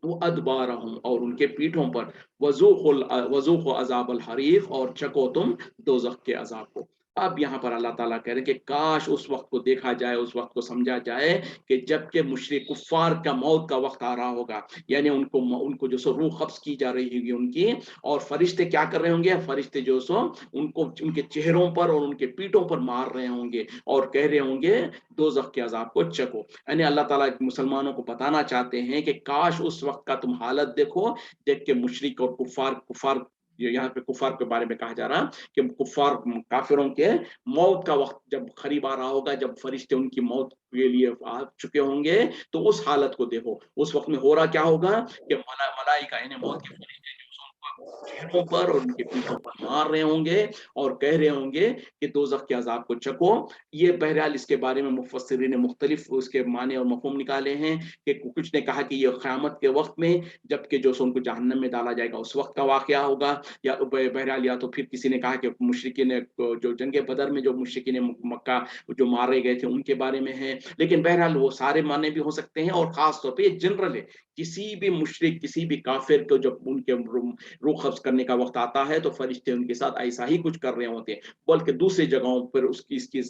वो अदबारहुम, और उनके पीठों पर, वज़ूक़ु अज़ाबल हरीक़, और चखो तुम दोज़ख के अज़ाब को। अब यहाँ पर अल्लाह ताला कह रहे हैं कि काश उस वक्त को देखा जाए, उस वक्त को समझा जाए कि जबकि मुशरिक कुफ़ार का मौत का वक्त आ रहा होगा, यानी उनको उनको जो सो रूह कब्ज़ की जा रही होगी उनकी, और फरिश्ते क्या कर रहे होंगे, फरिश्ते जो सो उनको उनके चेहरों पर और उनके पीठों पर मार रहे होंगे और कह रहे होंगे दोज़ख के अज़ाब को चखो। यानी अल्लाह ताला मुसलमानों को बताना चाहते हैं कि काश उस वक्त का तुम हालत देखो, देख के मुशरिक और कुफ़ार कुफ़ार, यहाँ पे कुफ़ार के बारे में कहा जा रहा कि कुफ़ार काफिरों के मौत का वक्त जब करीब आ रहा होगा, जब फरिश्ते उनकी मौत के लिए आ चुके होंगे, तो उस हालत को देखो। उस वक्त में हो रहा क्या होगा कि मलाइका यानी मौत के फरिश्ते जो उनको चेहरों पर और उनके पीठों पर मार रहे होंगे और कह रहे होंगे कि दोज़ख के अज़ाब को चखो। ये बहरहाल इसके बारे में मुफस्सिरीन ने मुख्तलिफ उसके माने और मफ़हूम निकाले हैं कि कुछ ने कहा कि ये क़यामत के वक्त में, जबकि जो सो उनको जहन्नम में डाला जाएगा, उस वक्त का वाक़या होगा, या बहरहाल या तो फिर किसी ने कहा कि मुशरिकीन ने जो जंग बदर में जो मुशरिकीन मक्का जो मारे गए थे उनके बारे में है। लेकिन बहरहाल वो सारे माने भी हो सकते हैं, और खास तौर पे ये जनरल है, किसी भी मुशरिक, किसी भी काफिर को जब उनके रूह कब्ज करने का वक्त आता है, तो फरिश्ते उनके साथ ऐसा ही कुछ कर रहे होते हैं। बल्कि दूसरी जगहों पर उसकी इसकी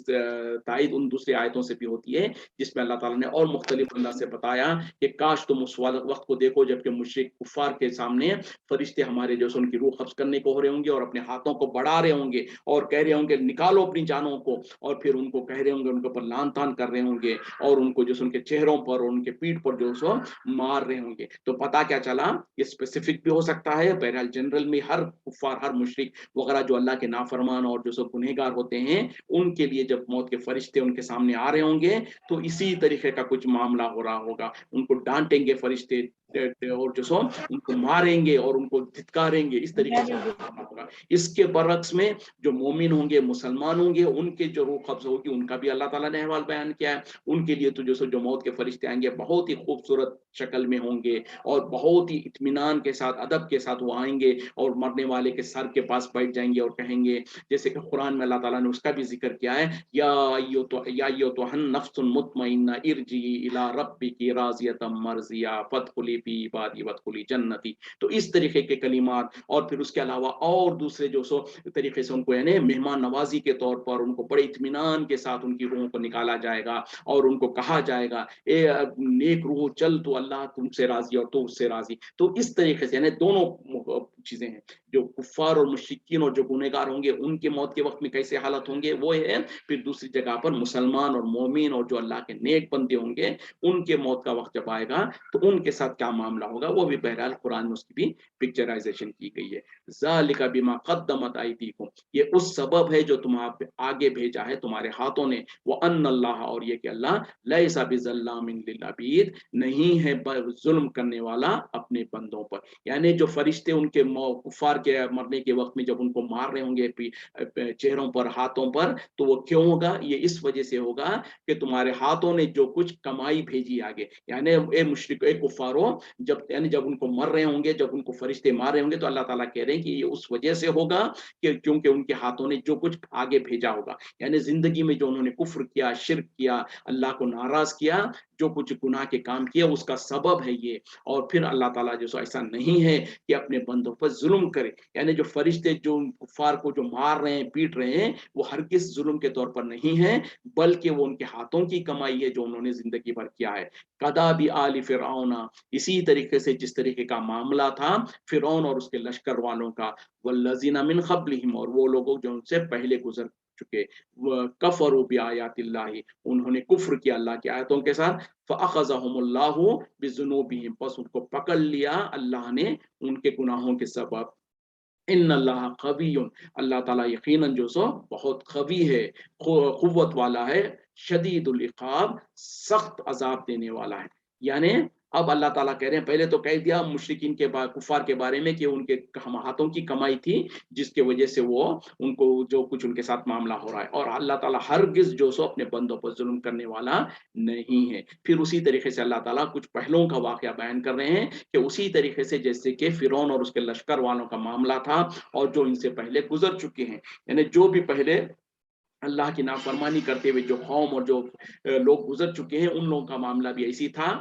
तायद उन दूसरी आयतों से भी होती है, जिसमें अल्लाह ताला ने और मुख्तलिफ अंदाज से बताया कि काश तुम उस वक्त को देखो जबकि मुशरिक कुफार के सामने फरिश्ते हमारे जो उनकी रूह कब्ज करने को हो रहे होंगे और अपने हाथों को बढ़ा रहे होंगे और कह रहे होंगे निकालो अपनी जानों को, और फिर उनको कह रहे होंगे, उनके ऊपर लान तान कर रहे होंगे, और उनको जो उनके चेहरों पर और उनके पीठ पर जो सो मार रहे होंगे। तो पता क्या चला, ये स्पेसिफिक भी हो सकता है, बहरहाल जनरल में हर कुफार, हर मुशरिक वगैरह जो अल्लाह के नाफरमान और जो सो गुनहगार होते हैं, उनके लिए जब मौत के फरिश्ते उनके सामने आ रहे होंगे, तो इसी तरीके का कुछ मामला हो रहा होगा। उनको डांटेंगे फरिश्ते और जो सो उनको मारेंगे और उनको धिक्कारेंगे, इस तरीके से होगा। इसके बरक्स में जो मोमिन होंगे, मुसलमान होंगे, उनके जो रूह कब्ज होगी, उनका भी अल्लाह ताला ने अहवाल बयान किया है। उनके लिए तो जो सो जो मौत के फरिश्ते आएंगे बहुत ही खूबसूरत शक्ल में होंगे और बहुत ही इत्मीनान के साथ, अदब के साथ वो आएंगे और मरने वाले के सर के पास बैठ जाएंगे और कहेंगे, जैसे कि कुरान में अल्लाह ताला ने उसका भी जिक्र किया है, या अय्युतुहन नफ्सुल मुतमइन्ना इरजी इला रब्बिकी राज़ियतम मर्ज़िया फदखुली फी इबादी वदखुली जन्नती। तो इस तरीके के कलिमात, और फिर उसके अलावा और दूसरे जो सो तरीके से उनको यानी मेहमान नवाजी के तौर पर उनको बड़े इत्मीनान के साथ उनकी रूहों को निकाला जाएगा और उनको कहा जाएगा, ए नेक रूह चल, तो अल्लाह तुमसे राजी और तो उससे राजी। तो इस तरीके से यानी दोनों चीजें हैं, जो कुफार और मुशरिकीन और जो गुनहगार होंगे उनके मौत के वक्त में कैसे हालत होंगे वो है, फिर दूसरी जगह पर मुसलमान और मोमिन और जो अल्लाह के नेक बंदे होंगे उनके मौत का वक्त जब आएगा तो उनके साथ क्या मामला होगा, वो भी बहरहाल कुरान में उसकी भी पिक्चराइजेशन की गई है। ज़ालिका बिमा क़द्दमत अयदीकुम, ये उस सबब है जो तुम आगे भेजा है तुम्हारे हाथों ने, वो अन्नल्लाह, और ये कि अल्लाह लैसा बिज़ल्लामिन लिल अबीद, नहीं है जुल्म करने वाला अपने बंदों पर। यानी जो फरिश्ते उनके कुफार के मरने के वक्त में जब उनको मार रहे होंगे चेहरों पर, हाथों पर, तो वो क्यों होगा? ये इस वजह से होगा कि तुम्हारे हाथों ने जो कुछ कमाई भेजी आगे, यानी ए मुशरिक, ए कुफारो, जब यानी जब उनको मर रहे होंगे, जब उनको फरिश्ते मार रहे होंगे, तो अल्लाह ताला कह रहे हैं कि ये उस वजह से होगा कि क्योंकि उनके हाथों ने जो कुछ आगे भेजा होगा, यानी जिंदगी में जो उन्होंने कुफ्र किया, शिर्क किया, अल्लाह को नाराज किया, जो कुछ गुनाह के काम किए, उसका सबब है ये। और फिर अल्लाह ताला जो सो ऐसा नहीं है कि अपने बंदों पर जुल्म करे, यानी जो फरिश्ते जो कुफार को जो मार रहे हैं, पीट रहे हैं, वो हरगिज जुल्म के तौर पर नहीं है, बल्कि वो उनके हाथों की कमाई है जो उन्होंने जिंदगी भर किया है। कदा भी आली फिरौना, इसी तरीके से जिस तरीके का मामला था फिरौन और उसके लश्कर वालों का, वल्लज़ीना मिन क़ब्लिहिम, और वो लोगों जो उनसे पहले गुजर चुके, कफरू बिआयातिल्लाहि, उन्होंने कुफ्र किया अल्लाह की आयतों के साथ, फ़अख़ज़हुमुल्लाहु बिज़ुनूबिहिम, बस उनको पकड़ लिया अल्लाह ने उनके गुनाहों के सबब। इन्नल्लाह क़विय्युन, अल्लाह ताला यकीनन जो सो बहुत कवी है, कुव्वत वाला है, शदीदुल इक़ाब, सख्त अजाब देने वाला है। यानी अब अल्लाह ताला कह रहे हैं, पहले तो कह दिया मुशरिकीन के कुफार के बारे में कि उनके हाथों की कमाई थी जिसके वजह से वो उनको जो कुछ उनके साथ मामला हो रहा है, और अल्लाह ताला हरगिज जो सो अपने बंदों पर जुल्म करने वाला नहीं है। फिर उसी तरीके से अल्लाह ताला कुछ पहलुओं का वाकया बयान कर रहे हैं कि उसी तरीके से जैसे कि फिरौन और उसके लश्कर वालों का मामला था, और जो इनसे पहले गुजर चुके हैं, यानी जो भी पहले अल्लाह की नाफरमानी करते हुए जो कौम और जो लोग गुजर चुके हैं, उन लोगों का मामला भी ऐसी था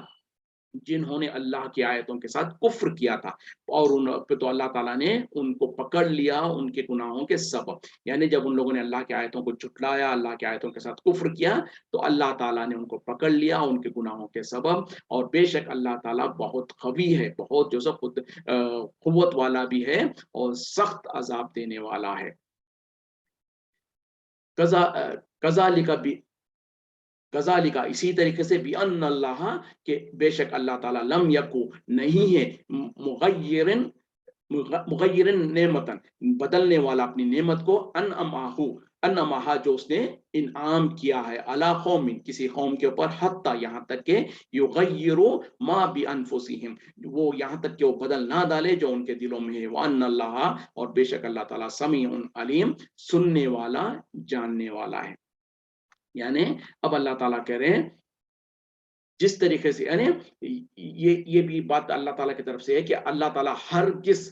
जिन्होंने अल्लाह की आयतों के साथ कुफ्र किया था, और उन पे तो अल्लाह ताला ने उनको पकड़ लिया उनके गुनाहों के सबब। यानी जब उन लोगों ने अल्लाह की आयतों को झुटलाया, अल्लाह की आयतों के साथ कुफ्र किया, तो अल्लाह ताला ने उनको पकड़ लिया उनके गुनाहों के सबब। और बेशक अल्लाह ताला बहुत कवी है, बहुत जो सो खुद कुव्वत वाला भी है, और सख्त अजाब देने वाला है। कजा कजालिका भी कजालिका, इसी तरीके से भी अल्लाह, के बेशक अल्लाह ताला लम यकु, नहीं है, मुगय्यिरन, मुगय्यिरन नेमतन, बदलने वाला अपनी नेमत को, अनअमाहु, अनअमाहा, जो उसने इनाम किया है, अला कौमिन, किसी कौम के ऊपर, हत्ता, यहाँ तक के, युगय्यिरु मा बि अनफुसिहिम, वो यहाँ तक कि वो बदल ना डाले जो उनके दिलों में है, व अन्नल्लाह, और बेशक अल्लाह ताला समीउन अलीम, सुनने वाला, जानने वाला है। यानी अब अल्लाह ताला कह रहे हैं जिस तरीके से, यानी ये भी बात अल्लाह ताला की तरफ से है कि अल्लाह ताला हर किस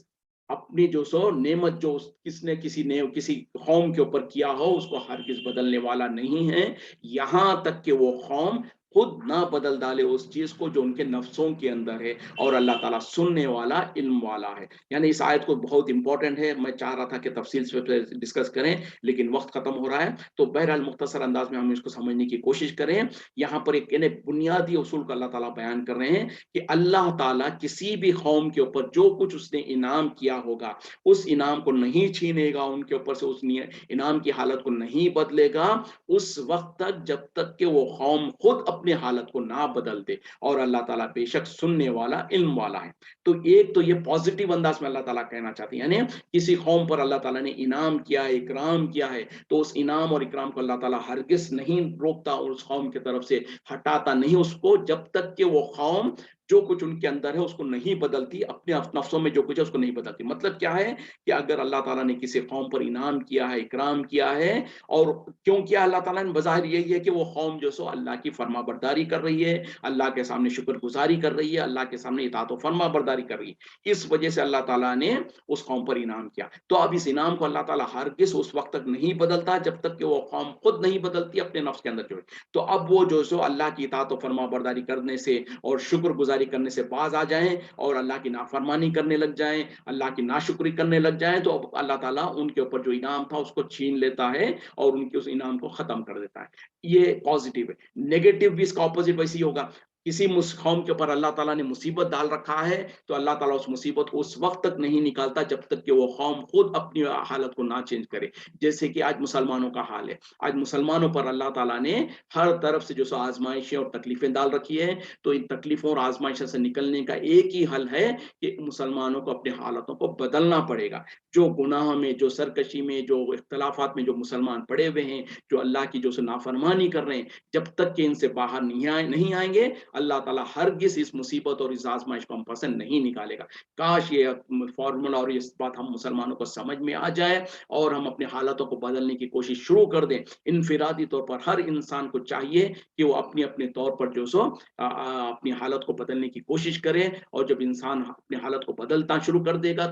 अपनी जो सो नेमत जो किसने किसी ने किसी कौम के ऊपर किया हो, उसको हर किस बदलने वाला नहीं है, यहाँ तक कि वो कौम खुद ना बदल डाले उस चीज को जो उनके नफ्सों के अंदर है, और अल्लाह ताला सुनने वाला, इल्म वाला है। यानी इस आयत को बहुत इंपॉर्टेंट है, मैं चाह रहा था कि तफसील से डिस्कस करें, लेकिन वक्त खत्म हो रहा है, तो बहरहाल मुख्तसर अंदाज में हम इसको समझने की कोशिश करें। यहाँ पर एक बुनियादी उसूल का अल्लाह ताला बयान कर रहे हैं कि अल्लाह ताला किसी भी कौम के ऊपर जो कुछ उसने इनाम किया होगा, उस इनाम को नहीं छीनेगा उनके ऊपर से, उस इनाम की हालत को नहीं बदलेगा उस वक्त तक जब तक कि वो कौम खुद अपनी हालत को ना बदल दे, और अल्लाह ताला बेशक सुनने वाला, इल्म वाला है। तो एक तो ये पॉजिटिव अंदाज में अल्लाह ताला कहना चाहते हैं, यानी किसी कौम पर अल्लाह ताला ने इनाम किया है, इकराम किया है, तो उस इनाम और इकराम को अल्लाह ताला हरगिज नहीं रोकता और उस कौम की तरफ से हटाता नहीं उसको, जब तक कि वो कौम जो कुछ उनके अंदर है उसको नहीं बदलती, अपने नफ्सों में जो कुछ है उसको नहीं बदलती। मतलब क्या है कि अगर अल्लाह ताला ने किसी कौम पर इनाम किया है, इकराम किया है, और क्यों किया अल्लाह ताला ने, बज़ाहिर यही है कि वो कौम जो सो अल्लाह की फरमाबरदारी कर रही है, अल्लाह के सामने शुक्रगुजारी कर रही है, अल्लाह के सामने इताअत व फरमाबरदारी कर रही है, इस वजह से अल्लाह ताला ने उस कौम पर इनाम किया। तो अब इस इनाम को अल्लाह ताला हरगिज़ उस वक्त तक नहीं बदलता जब तक कि वो कौम खुद नहीं बदलती अपने नफ्स के अंदर जो है। तो अब वो जो सो अल्लाह की इताअत व फरमाबरदारी करने से और शुक्रगुजारी करने से बाज आ जाएं और अल्लाह की नाफरमानी करने लग जाएं, अल्लाह की नाशुक्री करने लग जाएं, तो अब अल्लाह ताला उनके ऊपर जो इनाम था उसको छीन लेता है और उनके उस इनाम को खत्म कर देता है। ये पॉजिटिव है। नेगेटिव भी इसका ऑपोजिट वैसे ही होगा। किसी कौम के ऊपर अल्लाह ताला ने मुसीबत डाल रखा है, तो अल्लाह ताला उस मुसीबत को उस वक्त तक नहीं निकालता जब तक कि वो कौम खुद अपनी हालत को ना चेंज करे। जैसे कि आज मुसलमानों का हाल है, आज मुसलमानों पर अल्लाह ताला ने हर तरफ से जो सो आजमाइशें और तकलीफें डाल रखी है, तो इन तकलीफों और आजमाइशों से निकलने का एक ही हल है कि मुसलमानों को अपनी हालतों को बदलना पड़ेगा। जो गुनाह में, जो सरकशी में, जो इख्तलाफात में जो मुसलमान पड़े हुए हैं, जो अल्लाह की जो नाफरमानी कर रहे हैं, जब तक कि इनसे बाहर नहीं आएंगे, اللہ تعالیٰ ہرگز اس مصیبت اور اس آزمائش کو ہم پسند نہیں نکالے گا. کاش یہ فارمولا اور یہ بات ہم مسلمانوں کو سمجھ میں آ جائے اور ہم اپنے حالتوں کو بدلنے کی کوشش شروع کر دیں. انفرادی طور پر ہر انسان کو چاہیے کہ وہ اپنے اپنے طور پر جو سو اپنی حالت کو بدلنے کی کوشش کرے, اور جب انسان اپنی حالت کو بدلتا شروع کر دے گا